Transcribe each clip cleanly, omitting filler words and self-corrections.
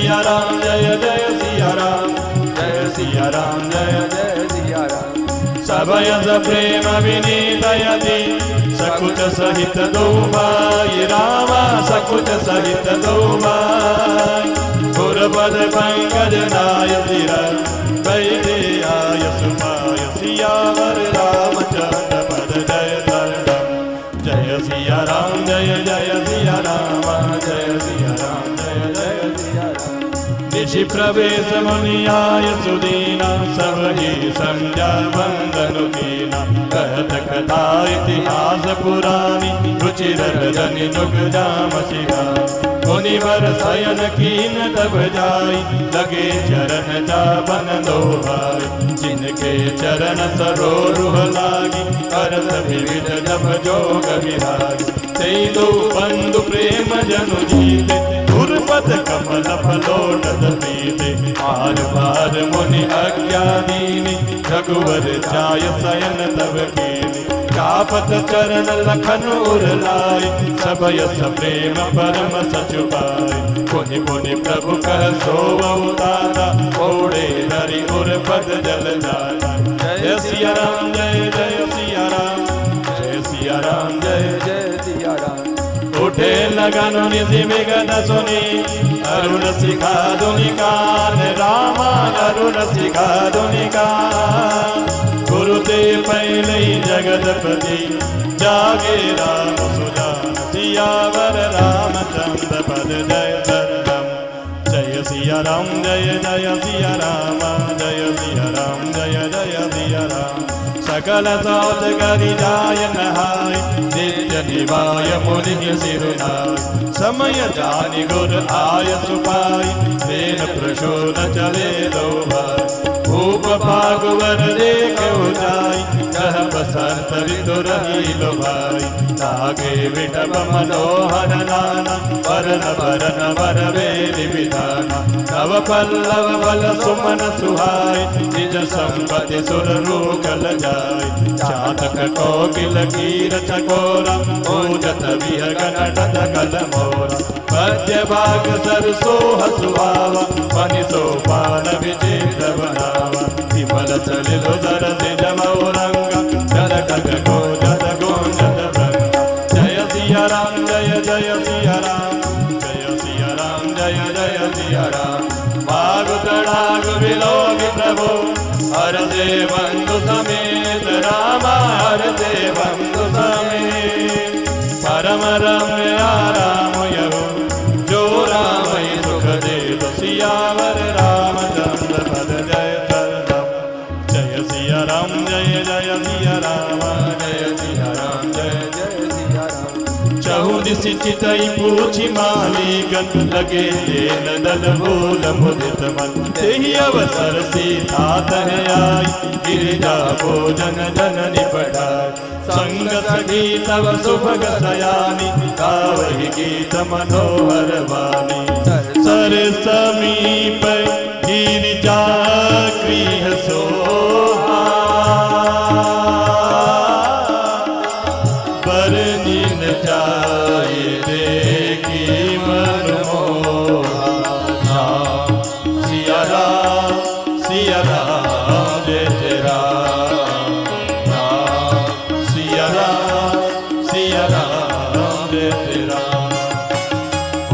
सिया राम जय जय सिया राम, जय सिया राम जय जय सिया राम। सबय प्रेम विनीत यति सकुच सहित दो भाई रामा, सकुच सहित दो भाई। गुरपद पंकज नाय सिर वैदे आय सुपाय सियावर रामचंद्र पद जय शरणम। जय सिया राम जय जय सिया राम, जय सिया राम जय जय सिया राम। ऋषि प्रवेश मुनियाय सुदीना सबहि संध्या वंदन कीना। कहत कथा इतिहास पुरानी रुचिर रजनि नुग जाम शिवा। मुनिवर शयन कीन तब जाई लगे चरण जाबन दो भाई। जिनके चरण सरोरुह लागी करत विविध जप जोग विहारी। ते दो बंधु प्रेम जनु जीते गुरुपद कमल फलोटत पीते। आर पार मुनि अज्ञानी रघुवर जाय शयन तब कीनी। जापत चरण लखन उरलाय सब यस प्रेम परम सचुपाय। पुनि पुनि प्रभु कह सोवहु दाता ओढ़े धरि उर पद जल जाता। जय सिया राम जय जय सिया राम, जय सिया राम जय जय सिया राम। उठे लगन निधि विगत सुनी अरुण शिखा दुनिकान रामा, अरुण शिखा दुनिकान। गुरुते पहले जगतपति जागे राम सुजान। सियावर रामचंद्र पद जय शरणम। जय सिया राम जय जय सिया राम, जय सिया राम जय जय सिया राम। सकल सौत करि जाय नहाय नित्य निवाय मुनि सिरुनाय। समय जानि गुर आय सुपाय तेन प्रशोन चले दो भाई। भूप भागवर देखो जाय कह बसंत ऋतु रही लो भाई। लागे विटप मनोहर नाना वरन वरन वर वेदि विधाना। नव पल्लव बल सुमन सुहाय निज संपति सुर रोकल जाय। चातक कोकिल कीर चकोरा ओजत विहगन कल मोरा। पद्य भाग सरसोह सुहावा पनि सोपान विचित्र बनावा। विमल सलिल दर निज मौरंगा जल खग गोजत गोजत भृंगा। जय सिया राम जय जय सिया राम, जय सिया राम जय जय सिया राम। भाग तड़ाग विलोकि प्रभु हर दे बंधु समेत रामा, हर दे बंधु समेत। परम रम्य राम यहु जो राम सुख दे सियावर रामचंद्र पद जय शरणम। जय सिया राम जय जय सिया राम, जय सिया राम जय जय सिया राम। चहु दिसि चितई पूछि मालीगन लगे लेन दल भूल मुदित मन। तेहि अवसर सीता तह आई गिरिजा भोजन जननि पठाई। संग सखी तव सुभग सयानी गावहि गीत मनोहर वाणी। सर समीप गिरिजा गृह सोहा बरनी न जाए देखी मन मोहा। सिया राम जय जय राम, सिया राम जय जय राम।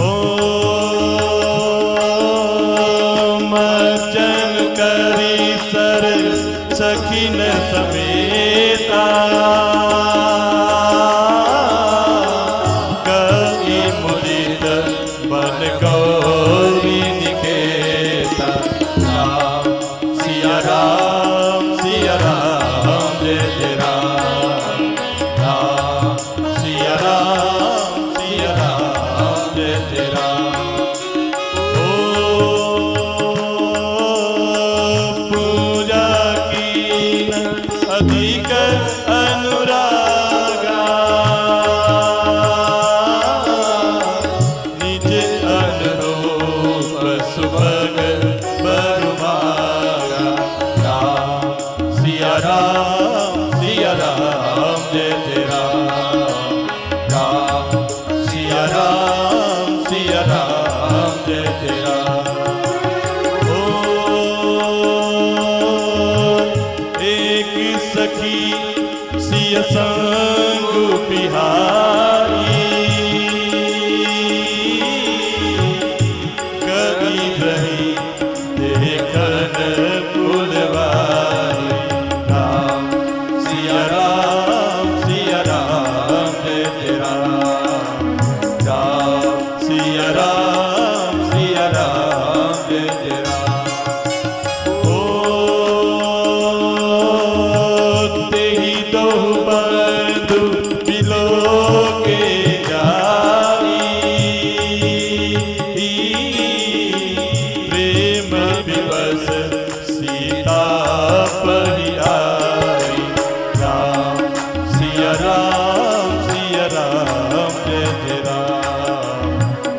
ओम अर्चन करी सर सखिन समेता। कई मुरीद बन गौरी निकेता। राम सिया राम जय जय राम, राम सिया राम जय जय राम। ओ पूजा की अधिक अनुरागा निज अनुरूप सुभग बरुमागा। राम सिया राम जय जय राम, राम सिया राम जय जय राम। राम सिया राम जय जय राम। ओ तेहि दो बंधु बिलो के जाई, प्रेम विवश सीता पहि आई। राम सिया राम जय जय राम।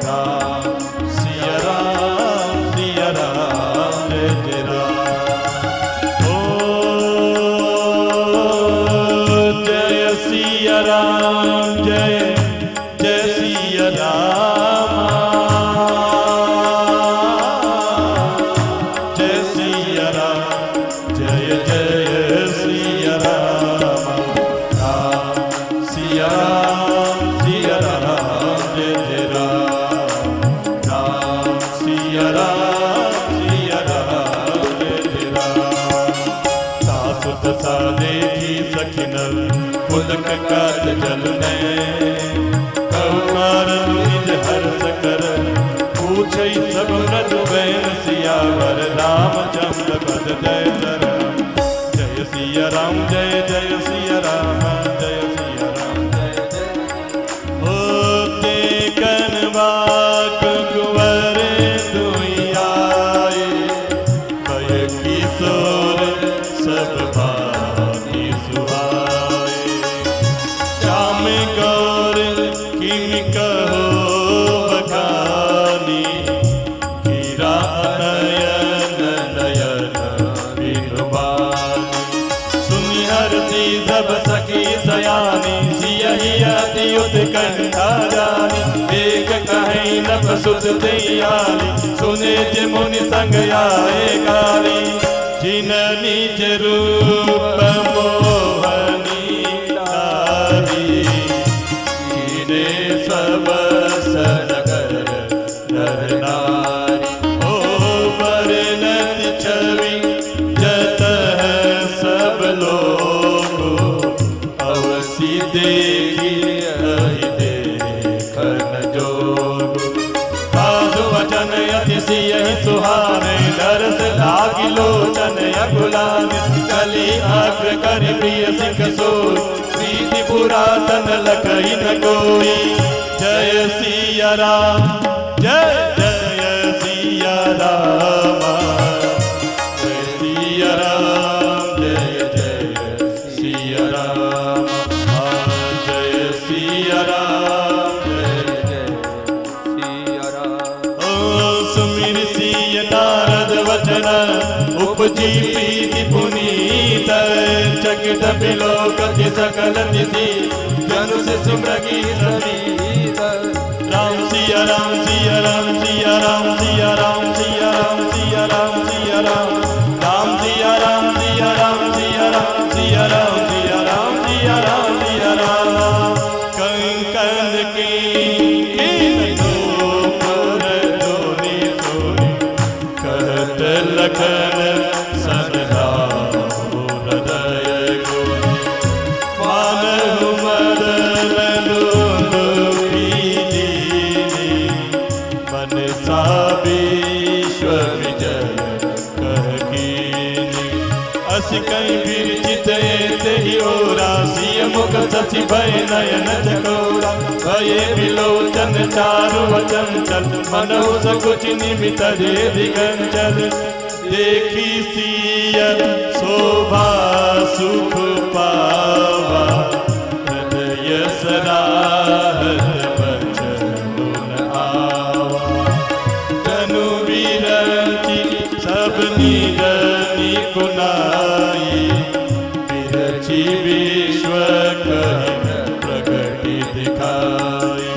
राम सिया राम जय जय राम। ओ जय सिया राम जय जय सिया राम। जय सिया राम जय जय सिया राम। राम सिया राम जय जय राम। राम सिया राम जय जय राम। सासु दशा देखी सखिन पुलक काज जल में, कहु कारण निज हर्ष कर पूछै सब व्रत बैन सियावर रामचंद्र पद जय चरण। जय सिया राम जय जय सिया राम जय सिया राम जय जय। होते कनवाक कुंवर दुई आए, भय किशोर सब भाई सुहाए। श्याम गौर किम कहो बखानी, हीरा नयन नयन बिनुबानी। सुनि हरति सब सखी सयानी, सियहि अति उत्कंठा जानी। एक कहीं नभ सुत दयाली, सुने जे मुनि संग आए काली। जिन निज रूप मोहनी लागी, कीने सब सनगर नर नारी। ओ वर्णति छवि जतः सब लोग, अवसि देखी अहि देखन जोग। साधु वचन अति सियहि सुहाने, दरस लागी लोचन अकुलाने। कली अग्र कर प्रिय सिख सोई, प्रीति पुरातन लखई न कोई। जय सिया राम जय जय सिया राम। जय सिया राम जय जय सिया राम। जय सिया राम जय जय सिया राम। ओ सुमिर सिय नारद वचन, उपजी प्रीति पुनीत। चकित बिलोकति सकल तिथि, धनुष सिमरगी समीत। राम सिया राम सिया राम सिया राम सिया राम सिया राम सिया राम सिया राम। राम सिया राम सिया राम सिया राम सिया राम सिया राम सिया राम सिया राम। कंकन की नूपुर धोनी सोनी, कहत लखन सन राम हृदय गोरी। मानहु मदन दुखी दीनी, मनसा विश्व विजय कह कीनी। अस कहीं विरचित तेहि ओरा, सिय मुख शशि भय नयन चकोरा। भये विलोचन चारु वचन चल, मनहु सकुच निमित जे दिगंचल। देखी सिय शोभा सुख पावा, हृदय सराहत बचनु न आवा। तनु विरचि सब निरनि गुनाई, विरचि विश्व कहिन प्रगति दिखाई।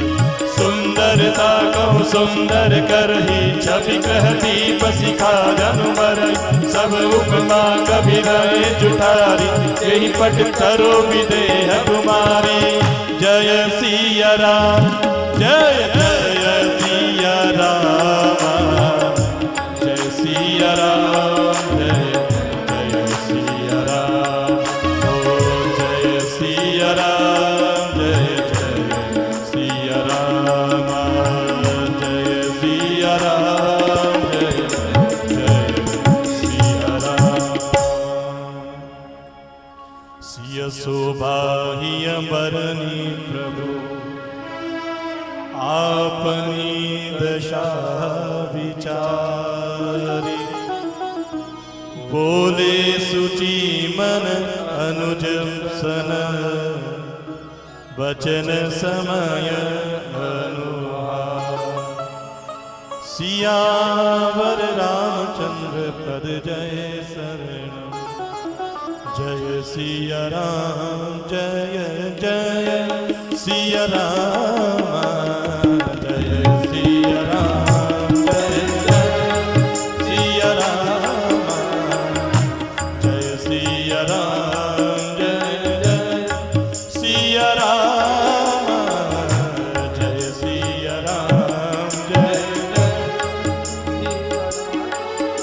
सुंदरता कहु सुंदर करही, छवि कहती बसिखा जनु मरई। सब उपमा कभी रहे जुठारी, यही पट करो विदेह कुमारी। जय सिया राम जय जय सिया राम। जय सिया राम जय जय सिया राम। ओ जय सिया राम जय जय सिया राम। जय विचारी। बोले सुचि मन अनुज सन, वचन समय अनुहार। सियावर रामचंद्र पद जय शरण, जय सिया राम जय जय सिया राम, जय सिया राम जय जय सिया राम, जय सिया राम जय जय सिया राम, जय सिया राम जय जय।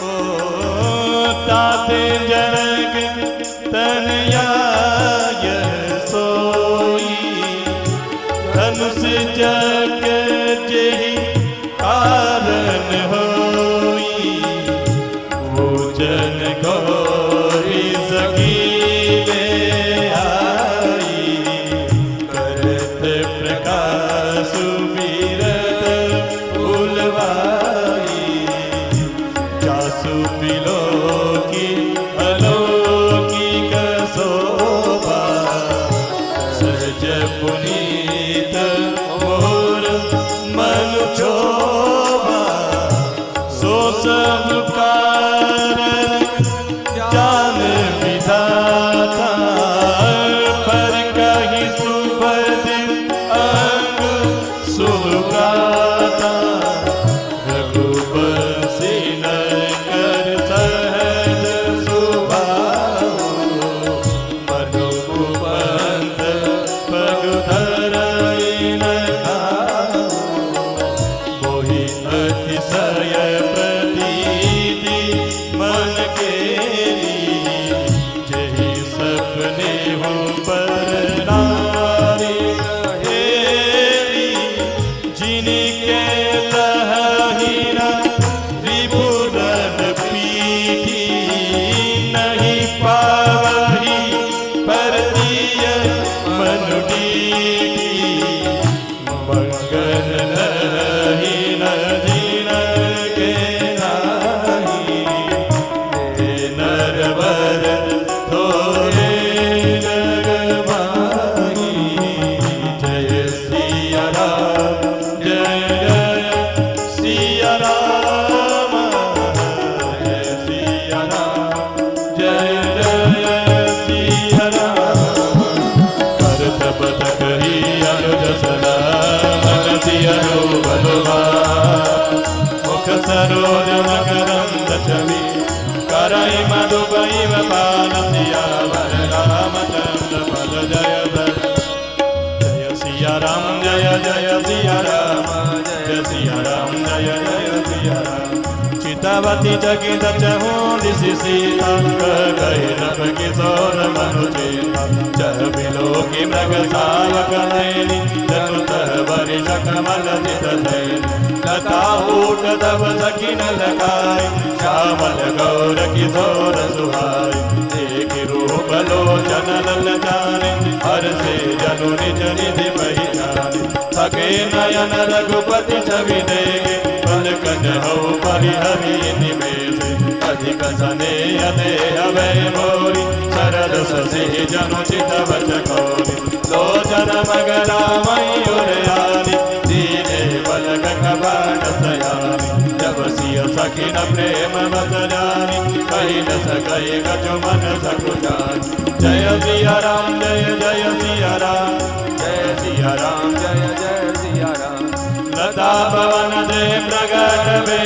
ओ ताते जनक तनयाय सोई, धनुष जग जेहि कारण होई। भोजन गौरी सखी ले आई, करत प्रकाश बीरत फुलवाई। जासु पिलो की अलौकिक शोभा, सहज पुनीत मोर मनु शोभा। सो सब कारण जान विधाता, पर कहीं सुपद अंग सुगाता। रघुवंशी नर सहज सुभाऊ, मनुकुबंध पग धरई न खाऊ। मोहि अतिशय प्रतीति मन केरी, जेहि सपने हो पर नारी हेरी। जिनके लहहीरा त्रिभुवन पीठी, नहीं पावही परतीय मनु डीठी। मंगल लहीन जिनके नाही, हे नरवर थोरे जग माही। जय सिया राम जय जय सिया राम, जय सिया राम जय जय सिया राम। करत बत कही अनुज सदा, मन सियरो बलवान। मुख सरोज मकरंद छवि, करई मधुबई बाल। सियावर रामचंद्र पद जय जय, जय सिया राम जय जय सिया राम, जय सिया राम जय जय सिया राम। चितावती चकित चहु दिशि सीता, गए नभ किशोर मनु चेता। चह बिलो की मृग सावक नैनी, जनुतः वरिष कमल चित नैनी। लता ऊट तब सखी न लगाई, श्यामल गौर किशोर सुहाई। एक रूप लोचन ललचाने, हर से जनु निज निधि पहिचाने। थके नयन रघुपति छवि देखे, पलकन हो परिहरि निमेष। अधिक स्नेह देह भय मोरी, शरद शशि जनु चित बचकोरी। लोचन मगरा मयूरयानी, दीने बलक कपाट सयानी। जब सिय सखी न प्रेम बस जानी, कही न सकई कछु मन सकुचानी। जय सिया राम जय जय सिया राम, जय सिया राम जय जय सिया राम। लता पवन जय प्रगट वे,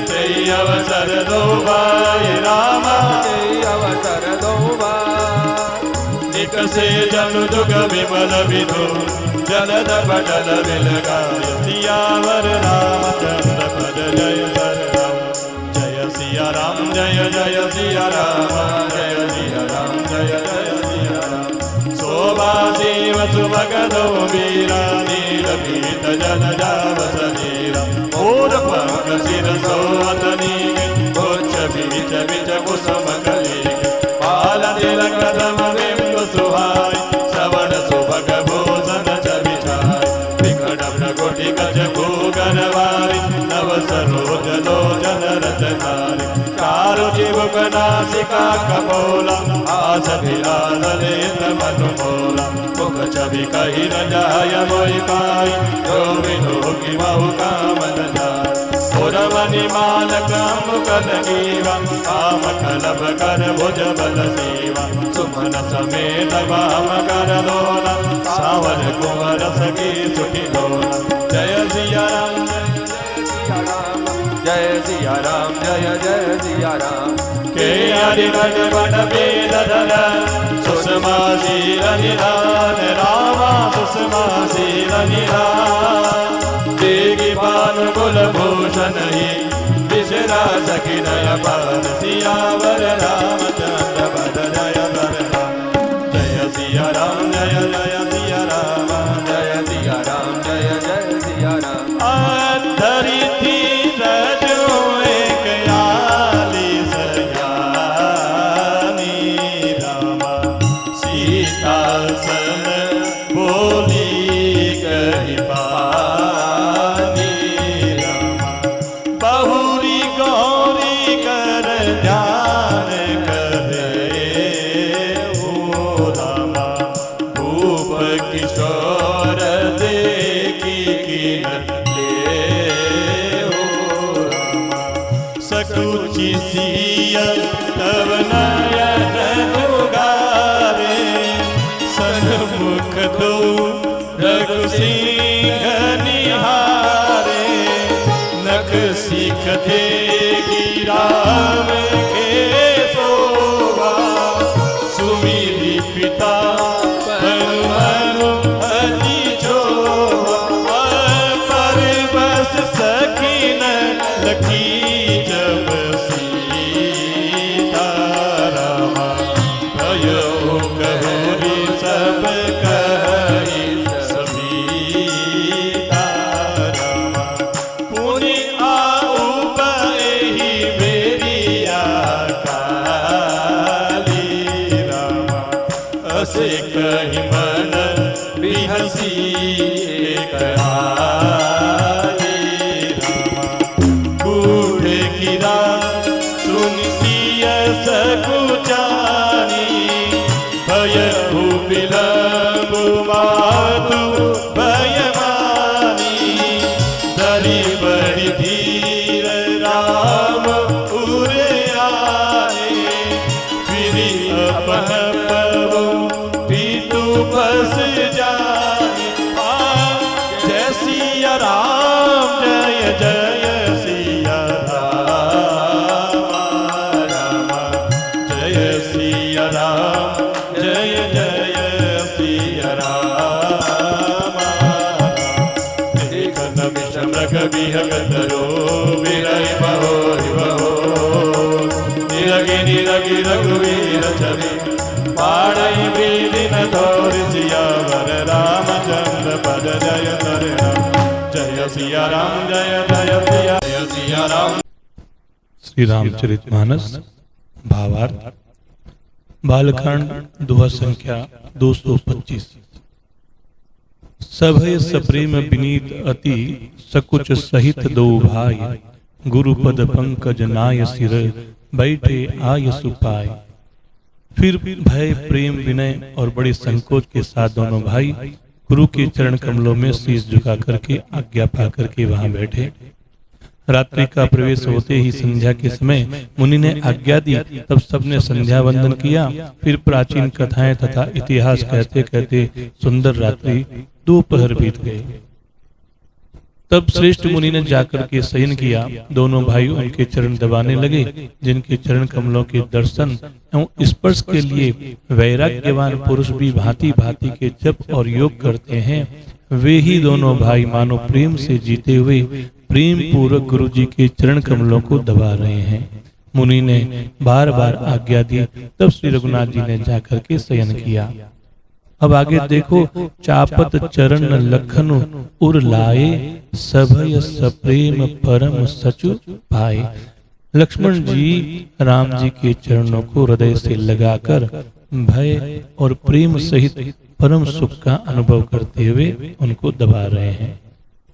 जय अवसर दो भाई रामा, जय अवसर दो भाई। निक से जनु जुग विमल विधु, जलद पटल विलगाय। सियावर रामचंद्र पद जय शरण, जय सिया राम जय जय सिया राम, जय सिया राम जय जय सिया राम। शोभा शिव सुभगदो वीरा, नील पीत जल जाव शरीरा। मोर पंख सिर सोवतनी, उच्च बीच बीच कुसुम कली। बाल तिलक कदम बिंदु सुहाई, श्रवण सुभग भूषण छवि छाई। विकट प्रकोटि कच भूगरवारी, नव सरोज लोचन रचनारि चारु चिबुक नासिका कपोला आस विलासलेत मनुमोला मुख छवि कहि न जाय मोहि पाई जो विलोकि बहु कामन जाय पुरमणि मालक मुकल गीवा काम कलब कर भुज बल सेवा सुमन समेत वाम कर लोला सावर कुंवर सखी सुखी लोला जय सिया राम जय सिया राम जय जय सिया राम के हरि रज बड़ वेद धर सुषमा शील निधान रामा सुषमा शील निधान देगी पान कुल भूषण ही विशरा सखी नय पान सियावर रामचंद्र पद जय बर जय सिया राम जय जय सिया राम जय सिया राम जय जय सिया राम धरी थी रजो एक आली सयानी रामा सीता सन बोली कही पानी रामा बहुरी गौरी कर ध्यान करे ओ रामा भूप किशोर देखी कीन सकुचि सिया तव नयन उगारे सन्मुख दो रघु सिंह निहारे नख सीख देगी राम के शोभा सुमिरी पिता मनु अति जोहा पर बस सकीन लखी जब सीता रामा भयो कहोरी सब कही समीता रामा पुनि आऊ बही बेरिया काली रामा असे कही मन बिहसी कहाली बूढ़े गिरा सुन सिय सकुचानी भय विलंब मातु भयमानी धरी बड़ी धीर राम उरे आए फिर अपन पवो पीतु बस जाए जय सिया राम जय जय सिया राम राम जय सिया राम जय जय सिया राम देखन विषम विहगत रो विरय बहोरि बहो निरगी रघुवीर छवि पाड़ई बीदिन धोर सियावर रामचंद्र पद जय करे जय सिया राम जय जय सिया राम। श्री रामचरितमानस भावार्थ बालकांड दोहा संख्या 225। सभय सप्रेम विनीत अति सकुच सहित दो भाई गुरुपद पंकज नाय सिर बैठे आय सुपाय। फिर भय प्रेम विनय और बड़े संकोच के साथ दोनों भाई गुरु के चरण कमलों में शीश झुका करके आज्ञा पा करके वहां बैठे। रात्रि का प्रवेश होते ही संध्या के समय मुनि ने आज्ञा दी, तब सबने संध्या वंदन किया। फिर प्राचीन कथाएं तथा इतिहास कहते कहते सुंदर रात्रि दोपहर बीत गए। तब श्रेष्ठ मुनि ने जाकर के शयन किया। दोनों भाई उनके चरण दबाने लगे, जिनके चरण कमलों के दर्शन एवं स्पर्श के लिए वैराग्यवान पुरुष भी भांति भांति के जप और योग करते हैं, वे ही दोनों भाई मानो प्रेम से जीते हुए प्रेम पूर्वक गुरु जी के चरण कमलों को दबा रहे हैं। मुनि ने बार बार आज्ञा दी, तब श्री रघुनाथ जी ने जाकर के शयन किया। अब आगे देखो, चापत चरण लखन उर लाए सभय सप्रेम परम सचु पाए। लक्ष्मण जी राम जी के चरणों को हृदय से लगाकर भय और प्रेम सहित परम सुख का अनुभव करते हुए उनको दबा रहे हैं।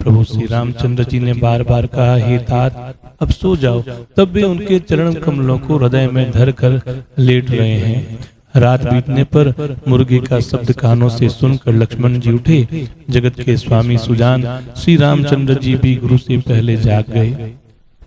प्रभु श्री रामचंद्र जी ने बार बार कहा, हे तात अब सो जाओ। तब वे उनके चरण कमलों को हृदय में धर कर लेट रहे हैं। रात बीतने पर मुर्गे का शब्द कानों से सुनकर लक्ष्मण जी उठे। जगत के स्वामी सुजान श्री रामचंद्र जी भी गुरु से पहले जाग गए।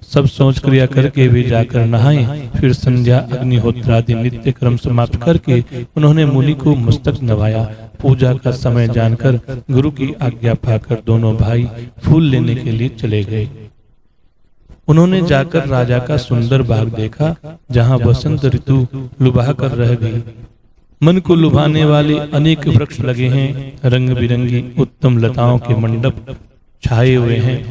सब सोच क्रिया करके वे जाकर नहाए। फिर संध्या अग्निहोत्रादि नित्य क्रम समाप्त करके उन्होंने मुनि को मस्तक नवाया। पूजा का समय जानकर गुरु की आज्ञा पाकर दोनों भाई फूल लेने के लिए चले गए। उन्होंने जाकर राजा का सुंदर बाग देखा, जहाँ बसंत ऋतु लुभा कर रह गई। मन को लुभाने वाले अनेक वृक्ष लगे हैं। रंग बिरंगी उत्तम लताओं के मंडप छाए हुए हैं।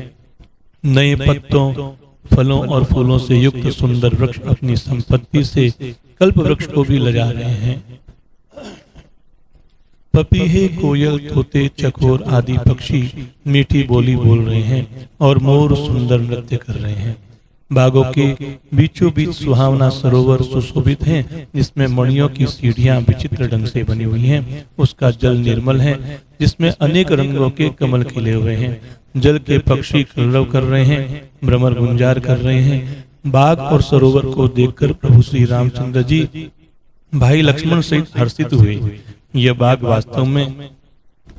नए पत्तों, फलों और फूलों से युक्त सुंदर वृक्ष अपनी संपत्ति से कल्प वृक्ष को भी लजा रहे हैं। पपीहे, कोयल, तोते, चकोर आदि पक्षी मीठी बोली बोल रहे हैं और मोर सुंदर नृत्य कर रहे हैं। बागों के बीचों बीच सुहावना सरोवर सुशोभित है, जिसमें मणियों की सीढ़ियां विचित्र ढंग से बनी हुई हैं। उसका जल निर्मल है, जिसमें अनेक रंगों के कमल खिले हुए हैं। जल के पक्षी कलरव कर रहे हैं, भ्रमर गुंजार कर रहे हैं। बाग और सरोवर को देखकर प्रभु श्री रामचंद्र जी भाई लक्ष्मण सहित हर्षित हुए। यह बाग वास्तव में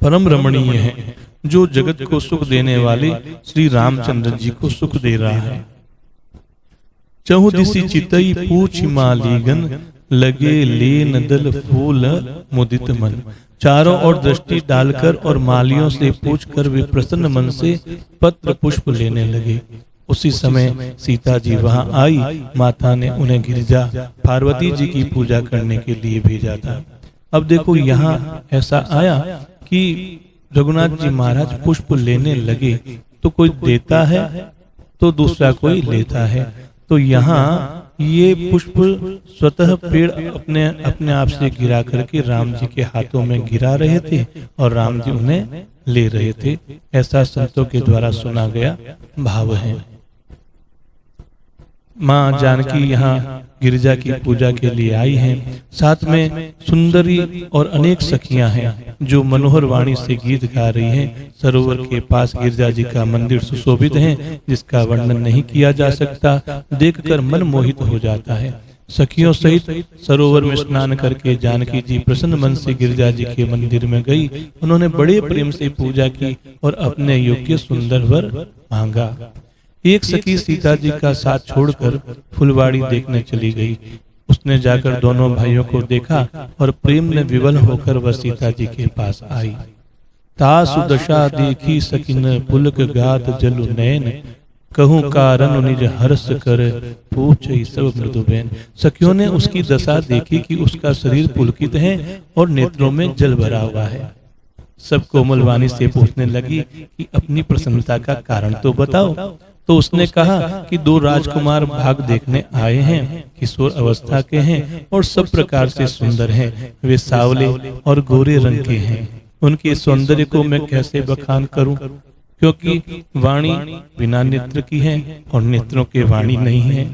परम रमणीय है, जो जगत को सुख देने वाले श्री रामचंद्र जी को सुख दे रहा है। चहुदिसी चितई पूछ मालीगन, लगे ले नदल फूल मुदित मन। चारों ओर दृष्टि डालकर और मालियों से पूछकर वे प्रसन्न मन से पत्र पुष्प लेने लगे। उसी समय सीता जी वहां आई। माता ने उन्हें गिरिजा पार्वती जी की पूजा करने के लिए भेजा था। अब देखो यहाँ ऐसा आया कि रघुनाथ जी महाराज पुष्प लेने लगे तो कोई देता है तो दूसरा कोई लेता है। तो यहाँ ये पुष्प स्वतः पेड़ अपने अपने आप से गिरा करके राम जी के हाथों में गिरा रहे थे और राम जी उन्हें ले रहे थे। ऐसा संतों के द्वारा सुना गया भाव है। माँ जानकी यहाँ गिरिजा की पूजा के लिए आई हैं। साथ में सुंदरी और अनेक सखियां हैं जो मनोहर वाणी से गीत गा रही हैं। सरोवर के पास गिरिजा जी का मंदिर सुशोभित है, जिसका वर्णन नहीं किया जा सकता। देखकर मन मोहित हो जाता है। सखियों सहित सरोवर में स्नान करके जानकी जी प्रसन्न मन से गिरिजा जी के मंदिर में गई। उन्होंने बड़े प्रेम से पूजा की और अपने योग्य सुंदर वर मांगा। एक सखी सीता जी का साथ छोड़कर फुलवाड़ी देखने चली गई। उसने जाकर दोनों भाइयों को देखा और प्रेम में विवल होकर वह सीता जी के पास आई। तासु दशा देखी सकिन पुलक गात जलु नैन, कहूं कारण निज हर्ष कर पूछई सब मृदुबैन। सखियों ने उसकी दशा देखी कि उसका शरीर पुलकित है और नेत्रों में जल भरा हुआ है। सब कोमल वाणी से पूछने लगी कि अपनी प्रसन्नता का कारण तो बताओ। तो उसने कहा कि दो राजकुमार भाग देखने आए हैं, किशोर अवस्था के हैं और सब प्रकार से सुंदर हैं। वे सावले और गोरे रंग के हैं। उनके सौंदर्य को मैं कैसे बखान करूं, क्योंकि वाणी बिना नेत्र की है और नेत्रों के वाणी नहीं है।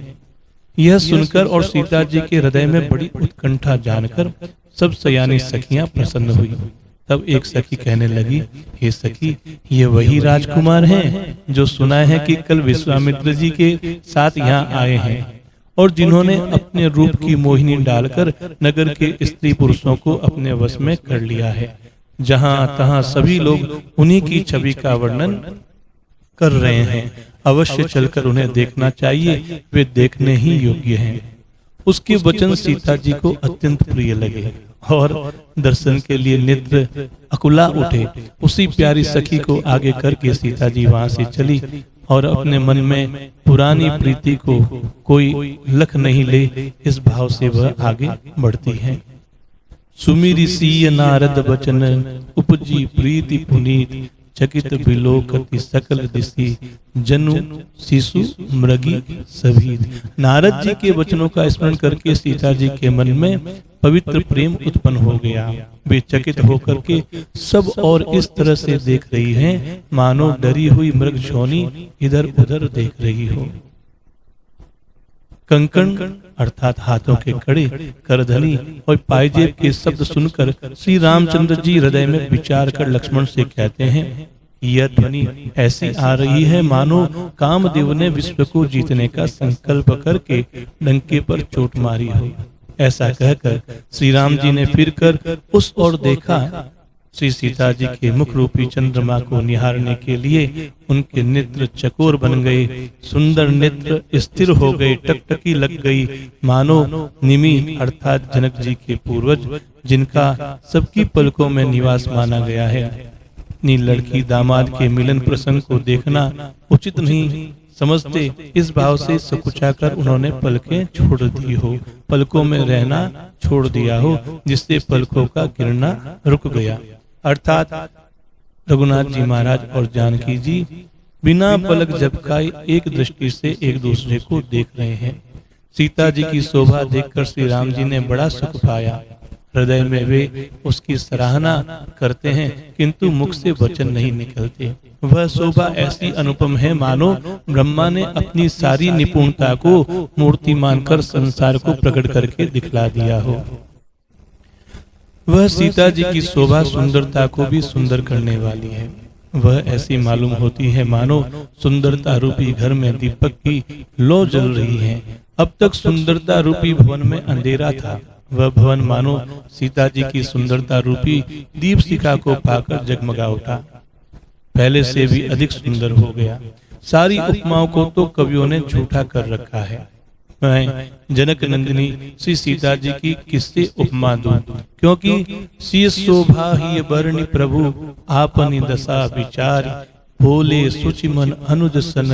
यह सुनकर और सीता जी के हृदय में बड़ी उत्कंठा जानकर सब सयानी सखियां प्रसन्न हुई। तब एक सखी कहने लगी, हे सखी, ये वही राजकुमार हैं जो सुना है कि कल विश्वामित्र जी के साथ यहाँ आए हैं और जिन्होंने अपने रूप की मोहिनी डालकर नगर के स्त्री पुरुषों को अपने वश में कर लिया है। जहाँ तहाँ सभी लोग उन्हीं की छवि का वर्णन कर रहे हैं। अवश्य चलकर उन्हें देखना चाहिए, वे देखने ही योग्य हैं। उसके वचन सीता जी को अत्यंत प्रिय लगे और दर्शन के लिए नेत्र अकुला उठे। उसी प्यारी सखी को आगे करके सीता जी वहां से चली और अपने मन में पुरानी प्रीति को कोई लख नहीं ले, इस भाव से वह आगे बढ़ती है। सुमिरी सीय नारद बचन, उपजी प्रीति पुनीत, चकित बिलोकति सकल दिशि, जनु शिशु मृगी सभी। नारद जी के वचनों का स्मरण करके सीता जी के मन में पवित्र प्रेम उत्पन्न हो गया। वे चकित होकर के सब और इस तरह से देख रही हैं, मानो डरी हुई मृगछौनी इधर उधर देख रही हो। कंकण अर्थात हाथों के कड़े, करधनी और पायजेब के शब्द सुनकर श्री रामचंद्र जी हृदय में विचार कर लक्ष्मण से कहते हैं, यह ध्वनि ऐसी आ रही है मानो कामदेव ने विश्व को जीतने का संकल्प करके डंके पर चोट मारी हो। ऐसा कहकर श्री राम जी ने फिर कर उस ओर देखा। श्री सीता जी के मुख रूपी चंद्रमा को निहारने के लिए उनके नेत्र चकोर बन गए, सुंदर नेत्र स्थिर हो गए, टकटकी लग गई, मानो निमि अर्थात जनक जी के पूर्वज जिनका सबकी पलकों में निवास माना गया है। अपनी लड़की दामाद के मिलन प्रसंग को देखना उचित नहीं समझते, इस भाव से सकुचाकर उन्होंने पलकें छोड़ दी हो, पलकों में रहना छोड़ दिया हो, जिससे पलकों का गिरना रुक गया। अर्थात रघुनाथ जी महाराज और जानकी जी बिना पलक झपकाए एक दृष्टि से एक दूसरे को देख रहे हैं। सीता जी की शोभा देखकर श्री राम जी ने बड़ा सुख पाया। हृदय में वे उसकी सराहना करते हैं, किंतु मुख से वचन नहीं निकलते। वह शोभा ऐसी अनुपम है मानो ब्रह्मा ने अपनी सारी निपुणता को मूर्ति मानकर संसार को प्रकट करके दिखला दिया हो। वह सीता जी की शोभा सुंदरता को भी सुंदर करने वाली है। वह ऐसी मालूम होती है मानो सुंदरता रूपी घर में दीपक की लौ जल रही है। अब तक सुंदरता रूपी भवन में अंधेरा था, वह भवन मानो सीता जी की सुंदरता रूपी दीप शिखा को पाकर जगमगा उठा, पहले से भी अधिक सुंदर हो गया। सारी उपमाओं को तो कवियों ने झूठा कर रखा है। मैं जनक नंदिनी श्री सीता जी की किससे उपमा दूं, क्योंकि सी शोभा ही बरणी प्रभु आपनी दशा विचार, भोले सुचि मन अनुज सन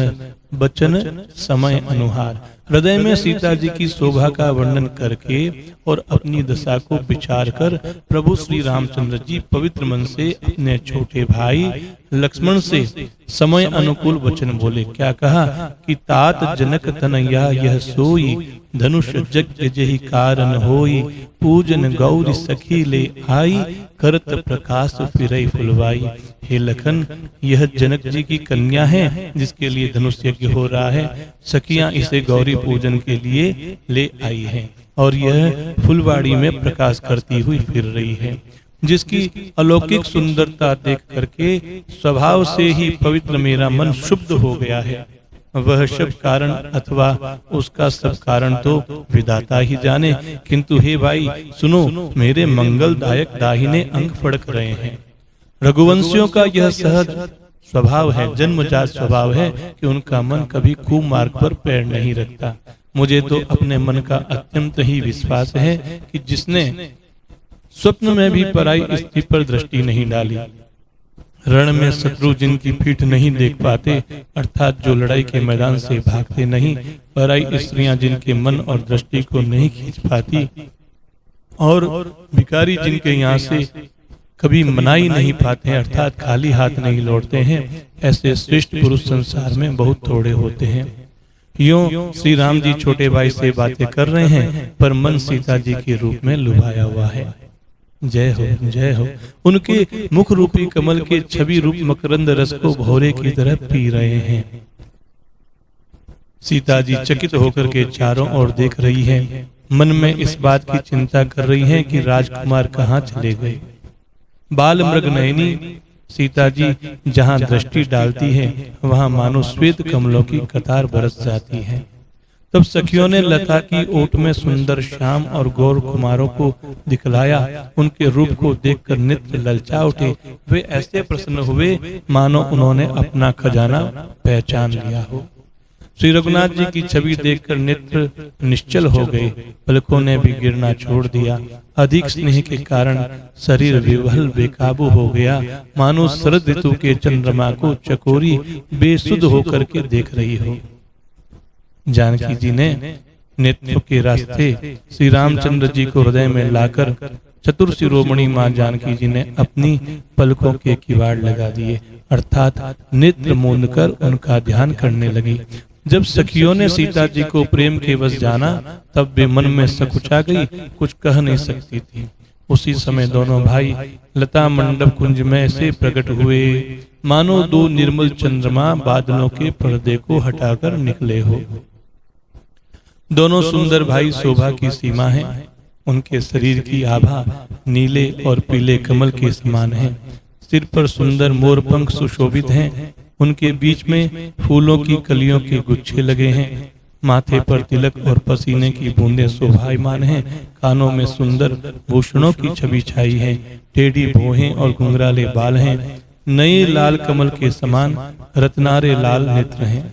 बचन समय अनुहार। हृदय में सीता जी की शोभा का वर्णन करके और अपनी दशा को विचार कर प्रभु श्री रामचंद्र जी पवित्र मन से अपने छोटे भाई लक्ष्मण से समय अनुकूल वचन बोले। क्या कहा कि तात जनक तनया यह सोई, धनुष यज्ञ जहि कारण होई, पूजन गौरी सखी ले आई, करत प्रकाश फिरई फुलवाई। हे लखन, यह जनक जी की कन्या है जिसके लिए धनुष यज्ञ हो रहा है। सखियां इसे गौरी पूजन के लिए ले आई हैं और यह फुलवाड़ी में प्रकाश करती हुई फिर रही है, जिसकी अलौकिक सुंदरता देख करके स्वभाव से ही पवित्र मेरा मन शुद्ध हो गया है। वह सब कारण अथवा उसका सब कारण तो विधाता ही जाने, किंतु हे भाई सुनो, मेरे मंगलदायक दाहिने अंग फड़क रहे हैं। रघुवंशियों का यह सहज स्वभाव है, जन्मजात स्वभाव है कि उनका मन कभी कुमार्ग पर पैर नहीं रखता। मुझे तो अपने मन का अत्यंत ही विश्वास है कि जिसने स्वप्न में भी पराई स्त्री पर दृष्टि नहीं डाली, रण में शत्रु जिनकी पीठ नहीं देख पाते, अर्थात जो लड़ाई के मैदान से भागते नहीं, पराई स्त्रियां जिनके मन और दृष्टि को नहीं खींच पाती, और भिखारी जिनके यहाँ से कभी मनाई नहीं पाते हैं, अर्थात खाली हाथ नहीं लौटते हैं, ऐसे श्रेष्ठ पुरुष संसार में बहुत थोड़े होते हैं। यूं श्री राम जी छोटे भाई से बातें कर रहे हैं, पर मन सीता जी के रूप में लुभाया हुआ है। जय हो, जय हो। उनके मुख रूपी कमल के छवि रूप मकरंद रस को भौरे की तरह पी रहे हैं। सीता जी चकित होकर के चारों ओर देख रही हैं, मन में इस बात की चिंता कर रही हैं कि राजकुमार कहाँ चले गए। बाल मृग नयनी सीता जी जहाँ दृष्टि डालती है वहाँ मानो श्वेत कमलों की कतार बरस जाती है। तब सखियों ने लता की ओट में सुंदर श्याम और गौर कुमारों को दिखलाया। उनके रूप को देखकर नेत्र ललचा उठे। वे ऐसे प्रसन्न हुए मानो उन्होंने अपना खजाना पहचान लिया हो। श्री रघुनाथ जी की छवि देखकर नेत्र निश्चल हो गए, पलकों ने भी गिरना छोड़ दिया। अधिक स्नेह के कारण शरीर विवल बेकाबू हो गया, मानो शरद ऋतु के चंद्रमा को चकोरी बेसुध होकर के देख रही हो। जानकी जी ने नेत्र के रास्ते श्री रामचंद्र जी को हृदय में लाकर चतुर शिरोमणि मां जानकी जी ने अपनी पलकों के किवाड़ लगा दिए, अर्थात नेत्र मूंद कर उनका ध्यान करने लगी। जब सखियों ने सीता जी को प्रेम के वश जाना, तब वे मन में सकुचा गई, कुछ कह नहीं सकती थी। उसी समय दोनों भाई लता मंडप कुंज में से प्रकट हुए, मानो दो निर्मल चंद्रमा बादलों के पर्दे को हटाकर निकले हो। दोनों सुंदर भाई शोभा की सीमा है। उनके शरीर की आभा नीले और पीले कमल के समान है। सिर पर सुंदर मोरपंख सुशोभित हैं, उनके बीच में फूलों की कलियों के गुच्छे लगे हैं, माथे पर तिलक और पसीने की बूंदें शोभायमान हैं, कानों में सुंदर भूषणों की छवि छाई है, टेढ़ी भौहें और घुंघराले बाल हैं, नए लाल कमल के समान रत्नारे लाल नेत्र हैं,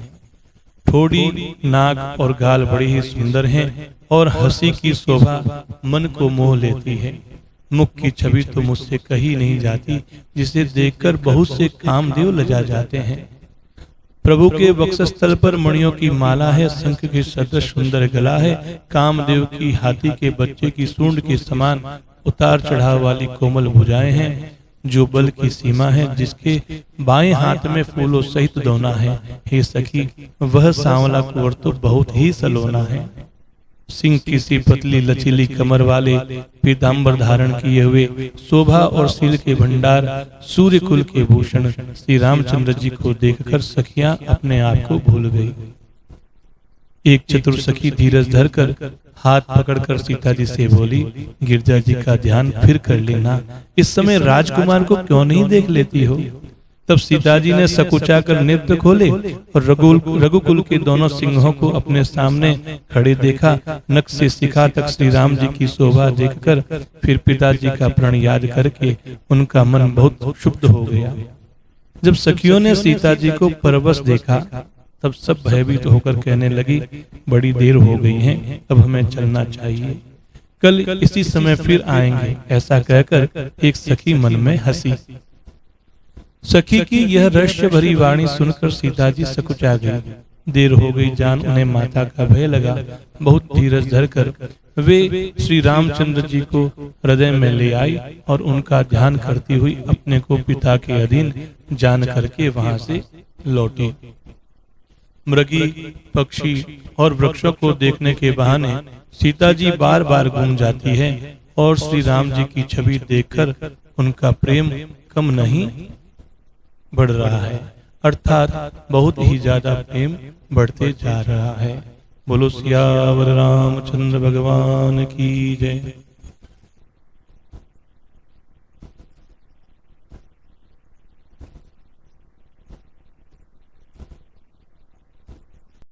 ठोड़ी, नाक और गाल बड़े ही सुंदर हैं और हंसी की शोभा मन को मोह लेती है। मुख की छवि तो मुझसे कही नहीं जाती, जिसे देखकर बहुत से कामदेव लजा जाते हैं। प्रभु के वक्षस्थल पर मणियों की माला है, शंख के सदृश सुंदर गला है, कामदेव की हाथी के बच्चे की सूंड के समान उतार चढ़ाव वाली कोमल भुजाएं हैं, जो बल की सीमा है, जिसके बाएं हाथ में फूलों सहित दोना है। हे सखी, वह सांवला कुंवर तो बहुत ही सलोना है। सिंह की सी पतली लचीली कमर वाले, पीताम्बर धारण किए हुए, शोभा और शील के भंडार, सूर्य कुल के भूषण श्री रामचंद्र जी को देखकर सखियां अपने आप को भूल गई। एक चतुर सखी धीरज धरकर हाथ पकड़कर सीता जी से बोली, गिरजा जी का ध्यान फिर कर लेना, इस समय राजकुमार को क्यों नहीं देख लेती हो। तब सीता जी ने सकुचा कर नेत्र खोले और रघुकुल के दोनों सिंहों को अपने सामने खड़े देखा। नख से शिखा तक श्री राम जी की शोभा देखकर फिर पिताजी का प्रण याद करके उनका मन बहुत क्षुब्ध हो गया। जब सखियों ने सीता जी को परवश देखा, तब सब भयभीत होकर कहने लगी, बड़ी देर हो गई है, अब हमें चलना चाहिए, कल इसी समय फिर आएंगे। ऐसा कहकर एक सखी मन में हंसी। सखी की यह रहस्य भरी वाणी सुनकर सीता जी सकुचा गई। देर हो गई जान उन्हें माता का भय लगा। बहुत धीरज धरकर वे श्री रामचंद्र जी को हृदय में ले आई और उनका ध्यान करती हुई अपने को पिता के अधीन जान करके वहां से लौटी। मृगी, पक्षी और वृक्षों को देखने के बहाने सीता जी बार बार घूम जाती है और श्री राम जी की छवि देखकर उनका प्रेम कम नहीं बढ़ रहा है, अर्थात बहुत ही ज्यादा प्रेम बढ़ते जा रहा है। बोलो सियावर रामचंद्र भगवान की जय।